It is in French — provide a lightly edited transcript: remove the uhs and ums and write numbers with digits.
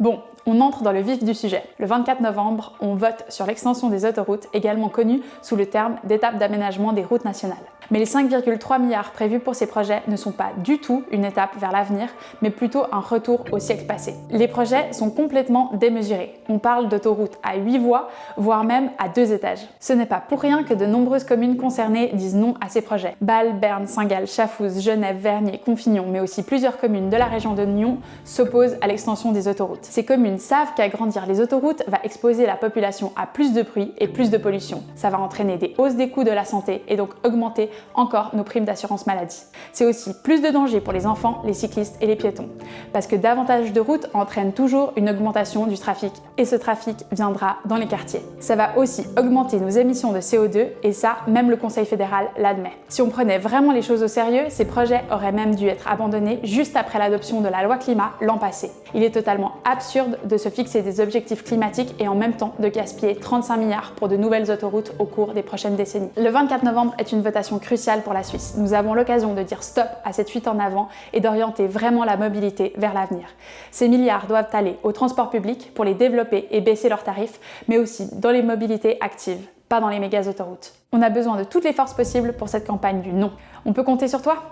Bon, on entre dans le vif du sujet. Le 24 novembre, on vote sur l'extension des autoroutes, également connue sous le terme d'étape d'aménagement des routes nationales. Mais les 5,3 milliards prévus pour ces projets ne sont pas du tout une étape vers l'avenir, mais plutôt un retour au siècle passé. Les projets sont complètement démesurés. On parle d'autoroutes à 8 voies, voire même à 2 étages. Ce n'est pas pour rien que de nombreuses communes concernées disent non à ces projets. Bâle, Berne, Saint-Gall, Chafouz, Genève, Vernier, Confignon, mais aussi plusieurs communes de la région de Nyon s'opposent à l'extension des autoroutes. Ces communes savent qu'agrandir les autoroutes va exposer la population à plus de bruit et plus de pollution. Ça va entraîner des hausses des coûts de la santé et donc augmenter encore nos primes d'assurance maladie. C'est aussi plus de danger pour les enfants, les cyclistes et les piétons. Parce que davantage de routes entraînent toujours une augmentation du trafic. Et ce trafic viendra dans les quartiers. Ça va aussi augmenter nos émissions de CO2 et ça, même le Conseil fédéral l'admet. Si on prenait vraiment les choses au sérieux, ces projets auraient même dû être abandonnés juste après l'adoption de la loi climat l'an passé. Il est totalement absurde de se fixer des objectifs climatiques et en même temps de gaspiller 35 milliards pour de nouvelles autoroutes au cours des prochaines décennies. Le 24 novembre est une votation cruciale pour la Suisse. Nous avons l'occasion de dire stop à cette fuite en avant et d'orienter vraiment la mobilité vers l'avenir. Ces milliards doivent aller aux transports publics pour les développer et baisser leurs tarifs, mais aussi dans les mobilités actives, pas dans les méga autoroutes. On a besoin de toutes les forces possibles pour cette campagne du non. On peut compter sur toi ?